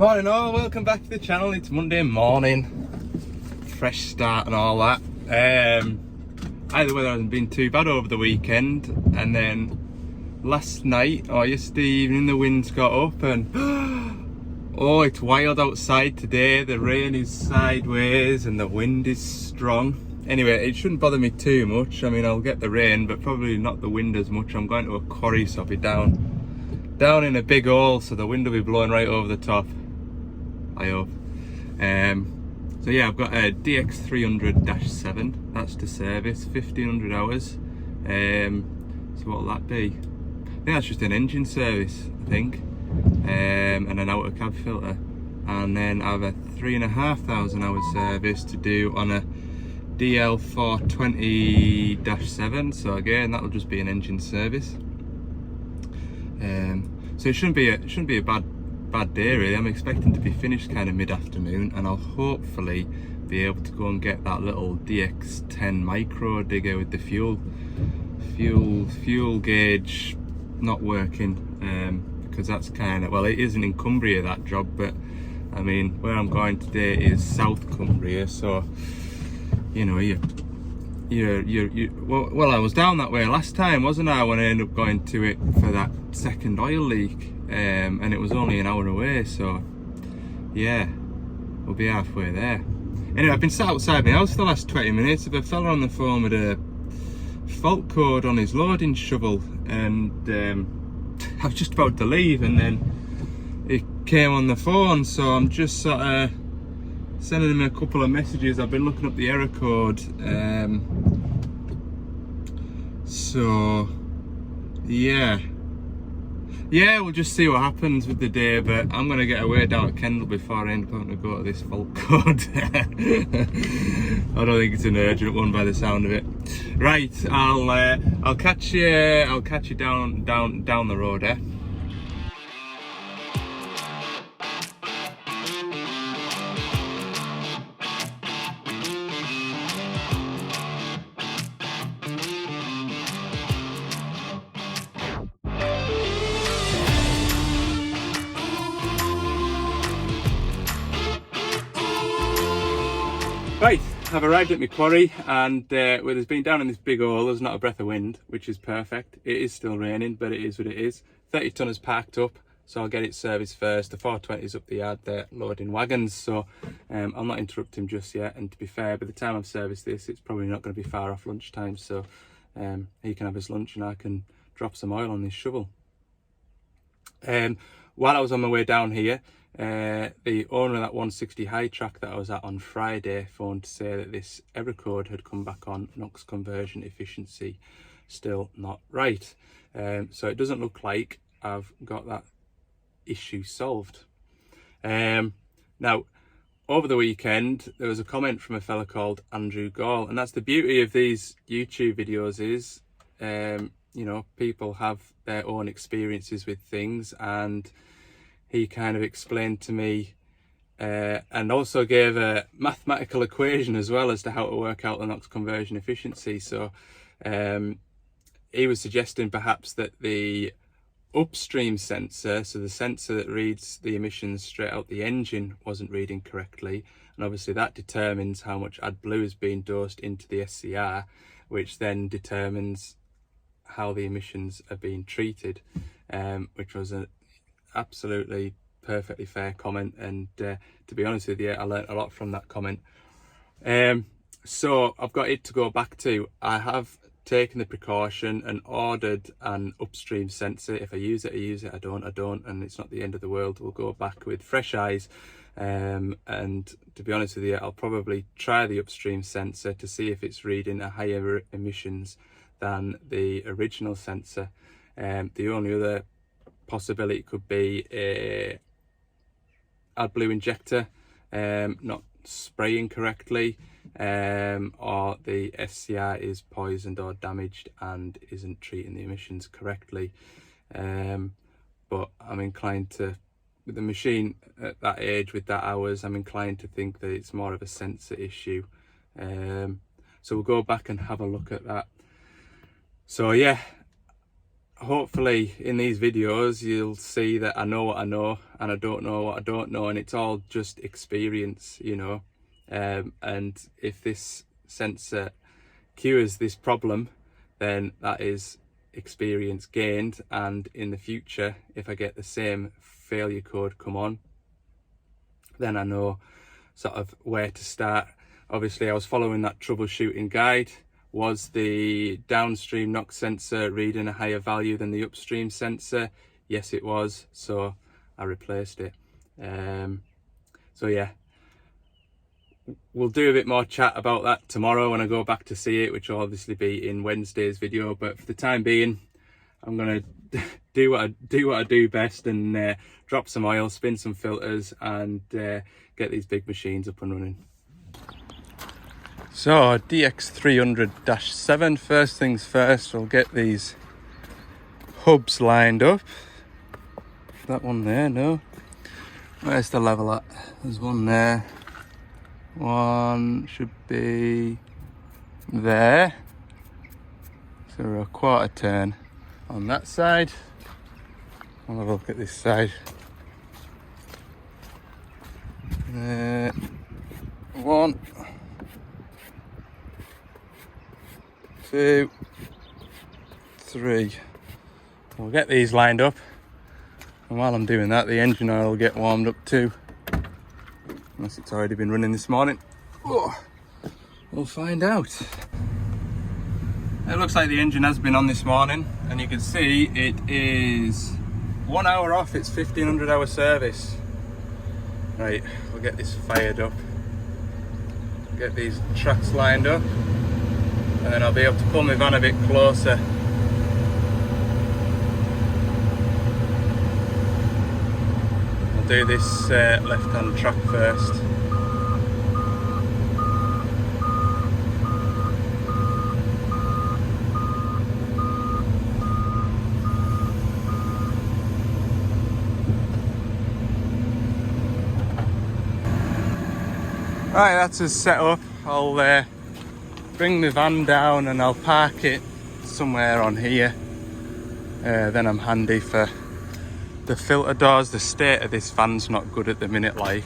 Morning all, welcome back to the channel. It's Monday morning, fresh start and all that. The weather hasn't been too bad over the weekend, and then last night or yesterday evening the winds got up and oh, it's wild outside today. The rain is sideways and the wind is strong. Anyway, it shouldn't bother me too much. I mean, I'll get the rain but probably not the wind as much. I'm going to a quarry, so I'll be down in a big hole, so the wind will be blowing right over the top, I hope. So yeah, I've got a DX300-7, that's to service, 1500 hours. So what'll that be? I think that's just an engine service, I think, and an outer cab filter. And then I have a 3,500 hour service to do on a DL420-7, so again, that'll just be an engine service. So it shouldn't be a bad day really. I'm expecting to be finished kind of mid-afternoon, and I'll hopefully be able to go and get that little DX10 micro digger with the fuel gauge not working, because that's kind of, well, it isn't in Cumbria, that job, but I mean where I'm going today is South Cumbria, so you know, well, I was down that way last time, wasn't I, when I ended up going to it for that second oil leak, and it was only an hour away, so yeah, we'll be halfway there. Anyway, I've been sat outside my house for the last 20 minutes with a fella on the phone with a fault code on his loading shovel, and I was just about to leave and then it came on the phone, so I'm just sort of sending him a couple of messages. I've been looking up the error code, so yeah, we'll just see what happens with the day, but I'm gonna get away down at Kendal before I end up having to go to this fault code. I don't think it's an urgent one by the sound of it. Right, I'll catch you down the road, eh? Right, I've arrived at my quarry, and where there's been down in this big hole, there's not a breath of wind, which is perfect. It is still raining, but it is what it is. 30 tonne is parked up, so I'll get it serviced first. The 420 is up the yard, they're loading wagons, so I'll not interrupt him just yet. And to be fair, by the time I've serviced this, it's probably not going to be far off lunchtime, so he can have his lunch and I can drop some oil on this shovel. While I was on my way down here, the owner of that 160 high track that I was at on Friday phoned to say that this error code had come back on NOx conversion efficiency still not right. So it doesn't look like I've got that issue solved. Now, over the weekend there was a comment from a fella called Andrew Gall, and that's the beauty of these YouTube videos is, you know, people have their own experiences with things, and he kind of explained to me and also gave a mathematical equation as well as to how to work out the NOx conversion efficiency. So he was suggesting perhaps that the upstream sensor, so the sensor that reads the emissions straight out the engine, wasn't reading correctly, and obviously that determines how much AdBlue is being dosed into the SCR, which then determines how the emissions are being treated, which was an absolutely perfectly fair comment, and to be honest with you, I learnt a lot from that comment. So I've got it to go back to. I have taken the precaution and ordered an upstream sensor. If I use it, I use it. I don't, and it's not the end of the world. We'll go back with fresh eyes, and to be honest with you, I'll probably try the upstream sensor to see if it's reading a higher emissions than the original sensor. The only other possibility could be a AdBlue injector not spraying correctly, or the SCR is poisoned or damaged and isn't treating the emissions correctly. But I'm inclined to, with the machine at that age, with that hours, I'm inclined to think that it's more of a sensor issue. So we'll go back and have a look at that. So yeah, hopefully in these videos you'll see that I know what I know and I don't know what I don't know, and it's all just experience, you know. And if this sensor cures this problem, then that is experience gained, and in the future if I get the same failure code come on, then I know sort of where to start. Obviously I was following that troubleshooting guide. Was the downstream NOx sensor reading a higher value than the upstream sensor? Yes it was, so I replaced it. So yeah, we'll do a bit more chat about that tomorrow when I go back to see it, which will obviously be in Wednesday's video. But for the time being, I'm gonna do what I do best and drop some oil, spin some filters, and get these big machines up and running. So DX300-7, first things first, we'll get these hubs lined up. That one there, no. Where's the level at? There's one there. One should be there. So we're a quarter turn on that side. I'll have a look at this side. One, 2, 3. We'll get these lined up, and while I'm doing that the engine oil will get warmed up too, unless it's already been running this morning. Oh, we'll find out. It looks like the engine has been on this morning, and you can see it is 1 hour off its 1500 hour service. Right, we'll get this fired up, get these tracks lined up, and then I'll be able to pull my van a bit closer. I'll do this left-hand track first. Right, that's us set up. I'll bring my van down and I'll park it somewhere on here. Then I'm handy for the filter doors. The state of this van's not good at the minute. Like,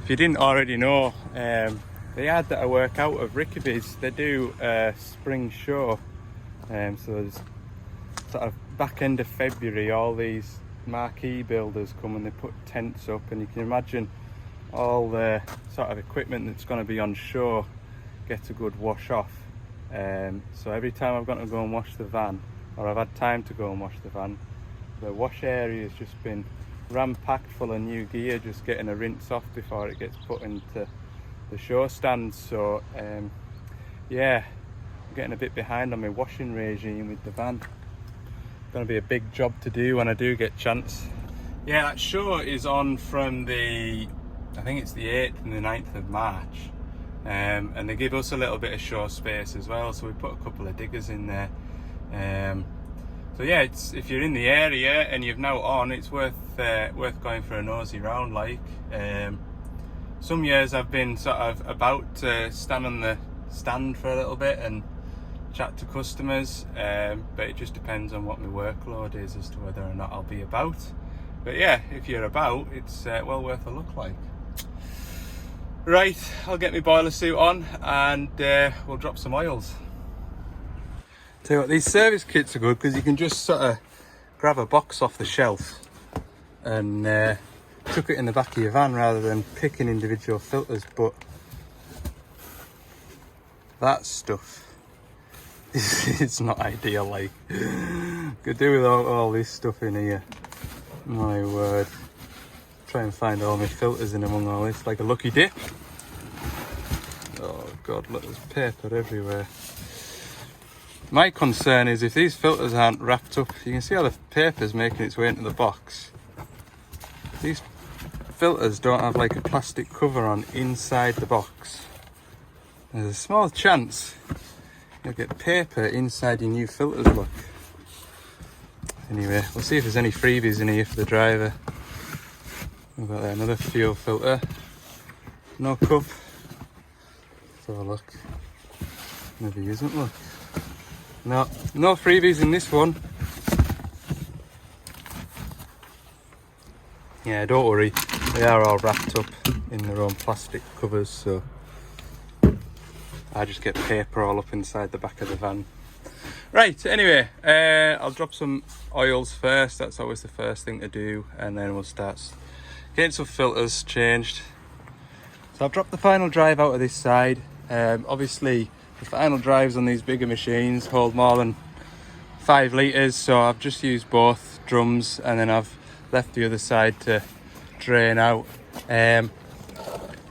if you didn't already know, the yard that I work out of, Rickaby's, they do a spring show. So there's sort of back end of February, all these marquee builders come and they put tents up, and you can imagine all the sort of equipment that's going to be on show gets a good wash off. So every time I've got to go and wash the van, or I've had time to go and wash the van, the wash area has just been ram-packed full of new gear, just getting a rinse off before it gets put into the show stands. So yeah, I'm getting a bit behind on my washing regime with the van. Going to be a big job to do when I do get chance. Yeah, that show is on from the, I think it's the 8th and the 9th of March, and they give us a little bit of show space as well, so we put a couple of diggers in there. So yeah, it's, if you're in the area and you've now on, it's worth going for a nosy round. Like, some years I've been sort of about to stand on the stand for a little bit and chat to customers, but it just depends on what my workload is as to whether or not I'll be about. But yeah, if you're about, it's well worth a look. Like, right, I'll get my boiler suit on and we'll drop some oils. Tell you what, these service kits are good because you can just sort of grab a box off the shelf and chuck it in the back of your van rather than picking individual filters. But that stuff, it's not ideal. Like, could do with all this stuff in here. My word. Try and find all my filters in among all this, like a lucky dip. Oh god, look, there's paper everywhere. My concern is if these filters aren't wrapped up, you can see how the paper's making its way into the box. These filters don't have like a plastic cover on inside the box. There's a small chance you'll get paper inside your new filters, look. Anyway, we'll see if there's any freebies in here for the driver. We've got another fuel filter. No cup. Let's have a look. Maybe isn't, look. No freebies in this one. Yeah, don't worry, they are all wrapped up in their own plastic covers, so I just get paper all up inside the back of the van. Right, anyway, I'll drop some oils first. That's always the first thing to do, and then we'll start getting some filters changed. So I've dropped the final drive out of this side. Obviously the final drives on these bigger machines hold more than 5 litres, so I've just used both drums, and then I've left the other side to drain out.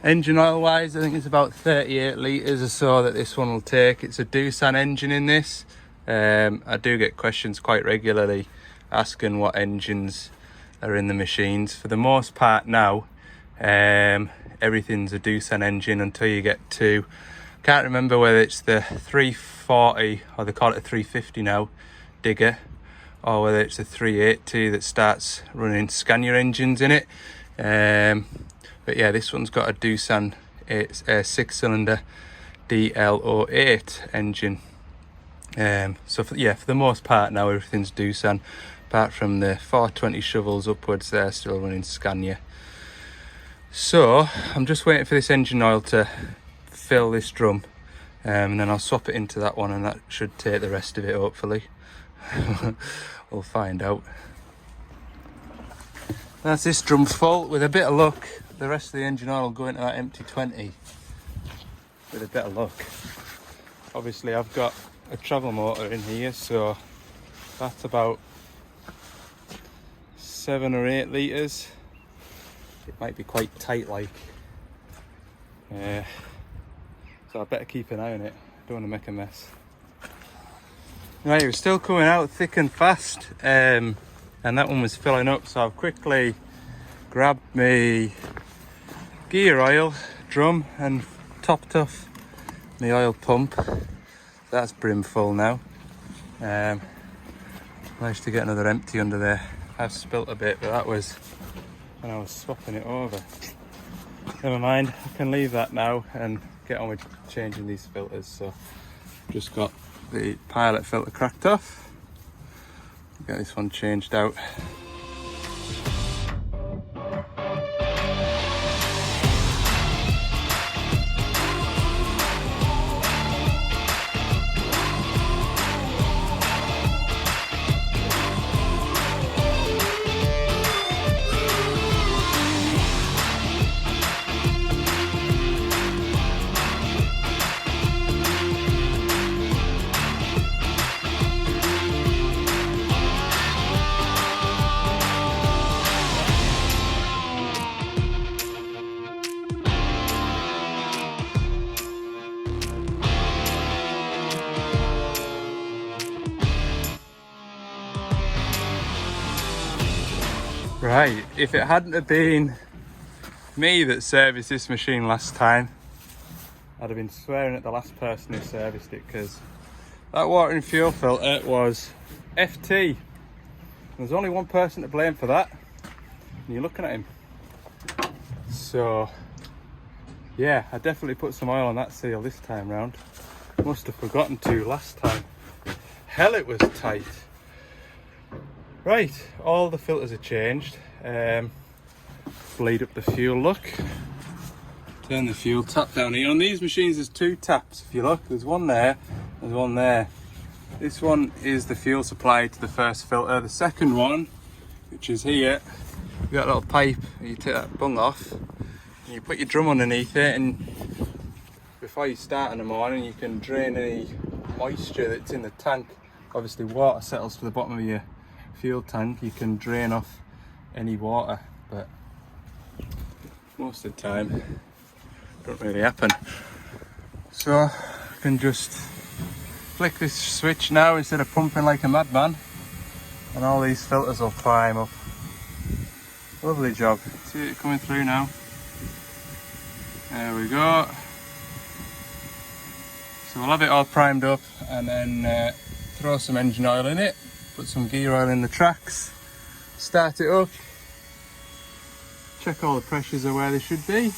Engine oil wise, I think it's about 38 litres or so that this one will take. It's a Doosan engine in this. I do get questions quite regularly asking what engines are in the machines. For the most part now, everything's a Doosan engine until you get to, can't remember whether it's the 340 or they call it a 350 now, digger, or whether it's a 380 that starts running Scania engines in it. But yeah, this one's got a Doosan, it's a 6-cylinder DL08 engine. So for the most part now everything's Doosan, apart from the 420 shovels upwards, they're still running Scania. So I'm just waiting for this engine oil to fill this drum, and then I'll swap it into that one, and that should take the rest of it, hopefully. We'll find out. That's this drum full. With a bit of luck, the rest of the engine oil will go into that empty 20 with a bit of luck. Obviously I've got a travel motor in here, so that's about 7 or 8 litres. It might be quite tight like, so I better keep an eye on it. I don't want to make a mess. Right, it was still coming out thick and fast, and that one was filling up, so I've quickly grabbed my gear oil drum and topped off the oil pump. That's brim full now. Managed to get another empty under there. I've spilt a bit, but that was when I was swapping it over. Never mind, I can leave that now and get on with changing these filters. So just got the pilot filter cracked off. Get this one changed out. Right, if it hadn't have been me that serviced this machine last time, I'd have been swearing at the last person who serviced it, because that water and fuel filter was FT. There's only one person to blame for that, and you're looking at him. So yeah, I definitely put some oil on that seal this time round. Must have forgotten to last time. Hell, it was tight. Right, all the filters are changed. Bleed up the fuel, look. Turn the fuel tap down here. On these machines there's 2 taps, if you look. There's one there, there's one there. This one is the fuel supply to the first filter. The second one, which is here, you've got a little pipe, you take that bung off, and you put your drum underneath it, and before you start in the morning you can drain any moisture that's in the tank. Obviously water settles to the bottom of your fuel tank, you can drain off any water, but most of the time don't really happen. So I can just flick this switch now instead of pumping like a madman, and all these filters will prime up. Lovely job. See it coming through now. There we go. So we'll have it all primed up, and then throw some engine oil in it, put some gear oil in the tracks, start it up, check all the pressures are where they should be,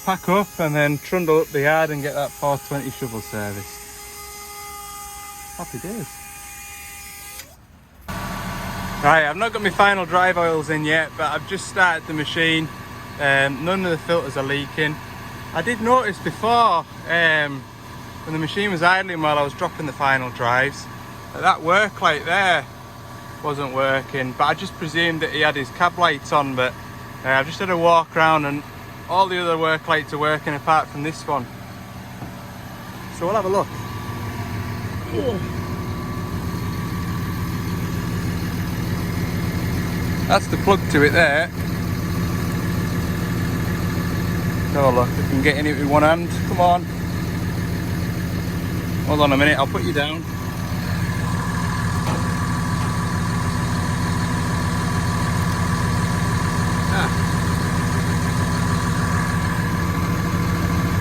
pack up, and then trundle up the yard and get that 420 shovel serviced. Happy days. Right, I've not got my final drive oils in yet, but I've just started the machine. None of the filters are leaking. I did notice before, when the machine was idling while I was dropping the final drives, that work light there wasn't working, but I just presumed that he had his cab lights on, but I've just had a walk around and all the other work lights are working apart from this one. So we'll have a look. That's the plug to it there. Have a look, I can get in it with one hand. Come on. Hold on a minute, I'll put you down.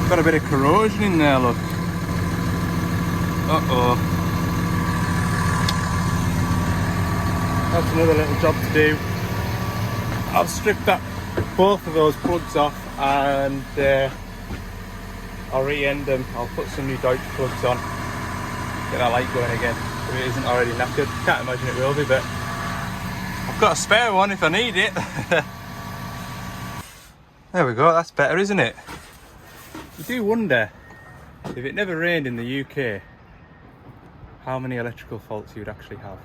Got a bit of corrosion in there, look. Uh-oh. That's another little job to do. I'll strip both of those plugs off and I'll re-end them. I'll put some new Deutsch plugs on. Get that light going again if it isn't already knackered. Can't imagine it will be, but I've got a spare one if I need it. There we go, that's better, isn't it? You do wonder, if it never rained in the UK, how many electrical faults you would actually have.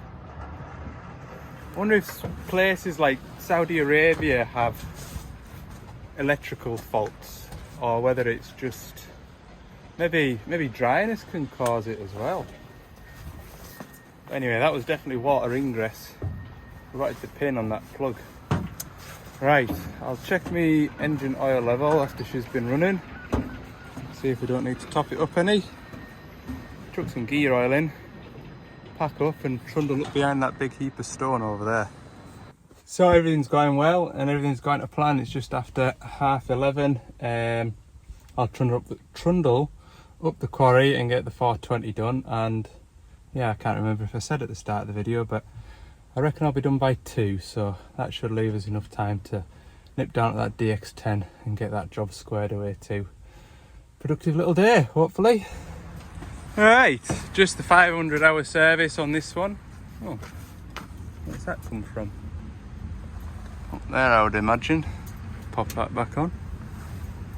I wonder if places like Saudi Arabia have electrical faults, or whether it's just maybe dryness can cause it as well. But anyway, that was definitely water ingress. Right at the pin on that plug. Right, I'll check my engine oil level after she's been running. See if we don't need to top it up any. Chuck some gear oil in, pack up and trundle up behind that big heap of stone over there. So everything's going well and everything's going to plan. It's just after 11:30. I'll trundle up the quarry and get the 420 done. And yeah, I can't remember if I said at the start of the video, but I reckon I'll be done by 2. So that should leave us enough time to nip down to that DX10 and get that job squared away too. Productive little day, hopefully. Right, just the 500-hour service on this one. Oh, where's that come from? Up there, I would imagine. Pop that back on.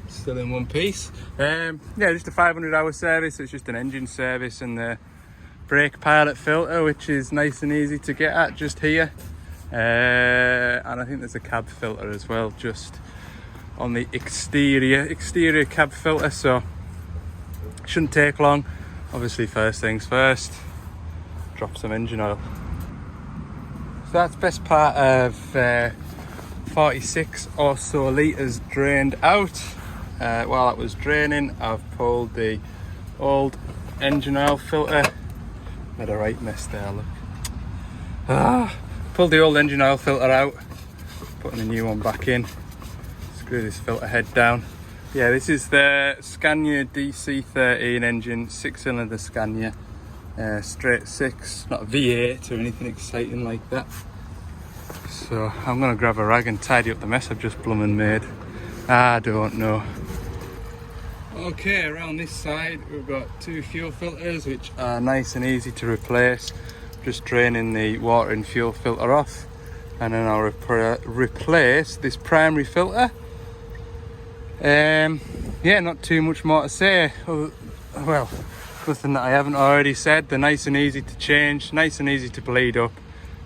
Still in one piece. Yeah, just a 500-hour service. It's just an engine service and the brake pilot filter, which is nice and easy to get at just here. And I think there's a cab filter as well, just on the exterior cab filter, so shouldn't take long. Obviously, first things first, drop some engine oil. So that's best part of 46 or so litres drained out. While that was draining, I've pulled the old engine oil filter. Made a right mess there, look. Pulled the old engine oil filter out, putting a new one back in. Screw this filter head down. Yeah, this is the Scania DC13 engine, 6-cylinder Scania, straight 6, not a V8 or anything exciting like that. So I'm gonna grab a rag and tidy up the mess I've just bloomin' made. I don't know. Okay, around this side we've got 2 fuel filters which are nice and easy to replace. Just draining the water and fuel filter off, and then I'll replace this primary filter. Yeah, not too much more to say. Well, nothing that I haven't already said. They're nice and easy to change, nice and easy to bleed up.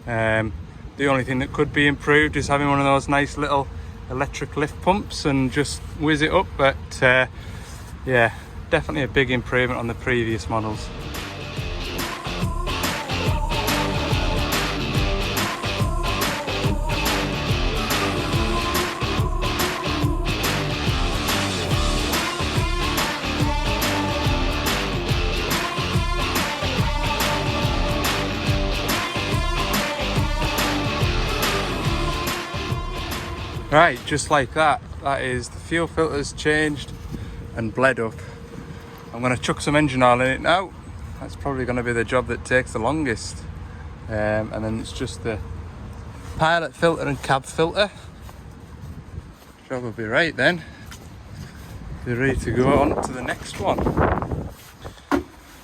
The only thing that could be improved is having one of those nice little electric lift pumps and just whiz it up, but yeah, definitely a big improvement on the previous models. Right, just like that, that is the fuel filters changed and bled up. I'm going to chuck some engine oil in it now. That's probably going to be the job that takes the longest. And then it's just the pilot filter and cab filter. Job will be right then. Be ready to go on to the next one.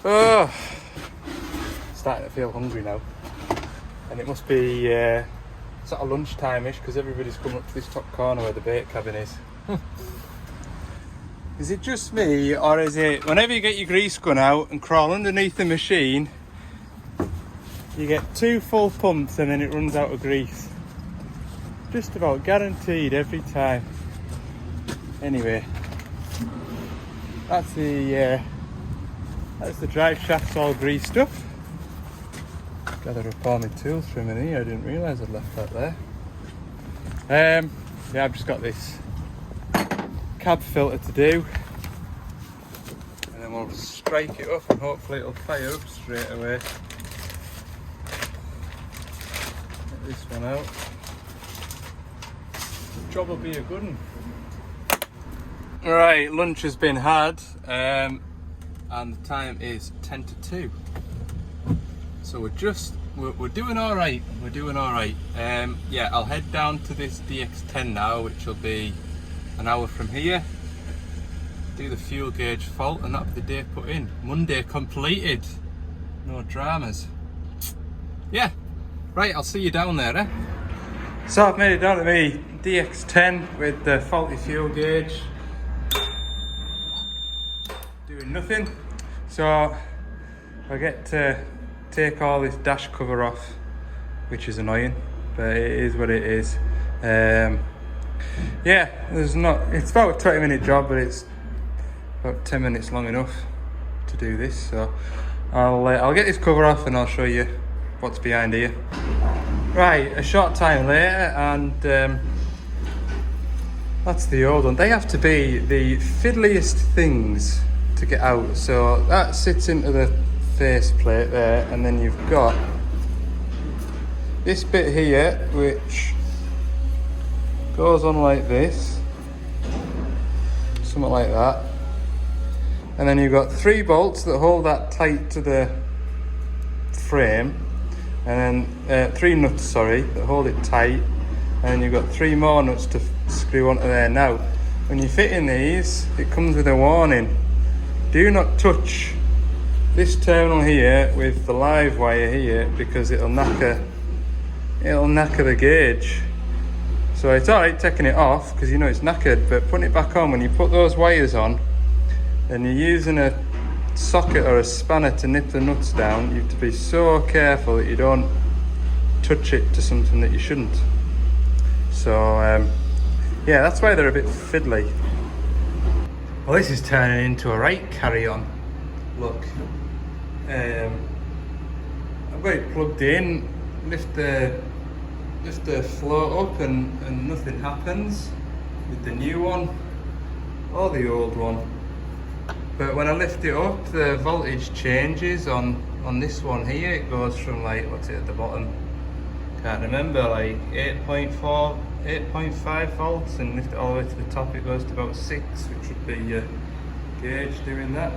Oh, starting to feel hungry now. and it must be sort of lunchtime-ish because everybody's coming up to this top corner where the bait cabin is. Is it just me, or is it whenever you get your grease gun out and crawl underneath the machine, you get 2 full pumps and then it runs out of grease? Just about guaranteed every time. Anyway, that's the drive shaft's all greased up. Gather up all my tools from in here. I didn't realise I'd left that there. Yeah, I've just got this cab filter to do, and then we'll strike it up and hopefully it'll fire up straight away. Get this one out. The job will be a good one. Right, lunch has been had, and the time is 10 to 2. So we're doing all right. We're doing all right. Yeah, I'll head down to this DX10 now, which will be an hour from here. Do the fuel gauge fault, and that'll be the day put in. Monday completed. No dramas. Yeah. Right, I'll see you down there, eh? So I've made it down to me DX10 with the faulty fuel gauge. Doing nothing. So I get to take all this dash cover off, which is annoying, but it is what it is. Yeah, it's about a 20-minute job, but it's about 10 minutes long enough to do this. So I'll get this cover off and I'll show you what's behind here. Right, a short time later, and that's the old one. They have to be the fiddliest things to get out. So that sits into the faceplate there, and then you've got this bit here which goes on like this, something like that, and then you've got 3 bolts that hold that tight to the frame, and then 3 nuts, sorry, that hold it tight, and then you've got 3 more nuts to screw onto there. Now when you fit in these, it comes with a warning: do not touch this terminal here with the live wire here, because it'll knacker the gauge. So it's alright taking it off because you know it's knackered, but putting it back on, when you put those wires on and you're using a socket or a spanner to nip the nuts down, you have to be so careful that you don't touch it to something that you shouldn't. So yeah, that's why they're a bit fiddly. Well, this is turning into a right carry-on. Look, I've got it plugged in, lift the float up and nothing happens with the new one or the old one. But when I lift it up, the voltage changes on this one here. It goes from, like, what's it at the bottom? Can't remember, like 8.4, 8.5 volts, and lift it all the way to the top, it goes to about 6, which would be your gauge doing that.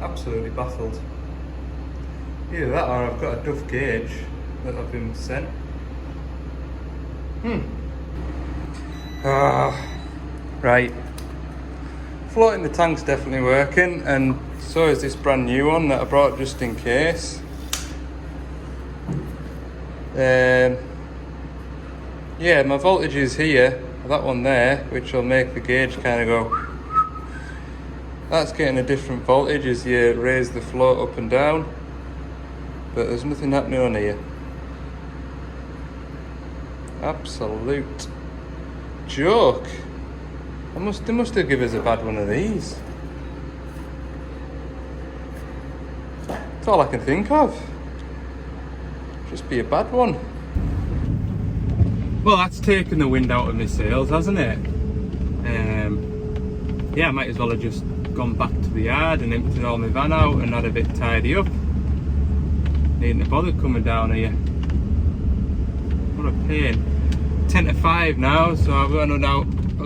Absolutely baffled. Either that or I've got a duff gauge that I've been sent. Right. Floating the tank's definitely working, and so is this brand new one that I brought just in case. Yeah, my voltage is here, that one there, which will make the gauge kind of go. That's getting a different voltage as you raise the float up and down, but there's nothing happening on here. Absolute joke. They must have given us a bad one of these. That's all I can think of. Just be a bad one. Well, that's taken the wind out of my sails, hasn't it? Yeah, I might as well have just gone back to the yard and emptied all my van out and had a bit tidy up. Needn't have bothered coming down here. What a pain. 10 to 5 now, so I've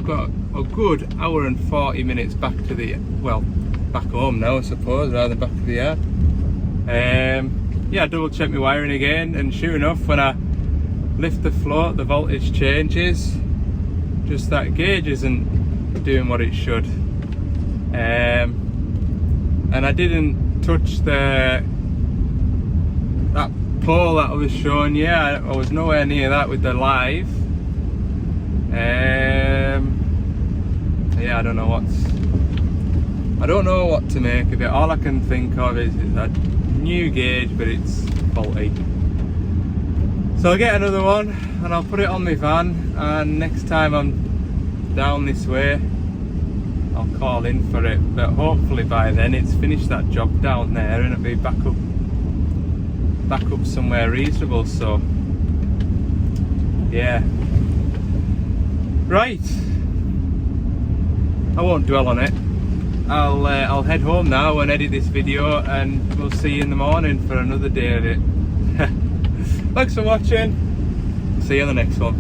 got a good hour and 40 minutes back to the, well, back home now I suppose, rather than back to the yard. Yeah, I double checked my wiring again, and sure enough, when I lift the float, the voltage changes. Just that gauge isn't doing what it should. And I didn't touch that pole that I was showing you, I was nowhere near that with the live. Yeah, I don't know what to make of it. All I can think of is it's a new gauge, but it's faulty. So I'll get another one and I'll put it on my van, and next time I'm down this way I'll call in for it, but hopefully by then it's finished that job down there and it'll be back up somewhere reasonable. So yeah, right, I won't dwell on it. I'll head home now and edit this video, and we'll see you in the morning for another day of it. Thanks for watching. See you on the next one.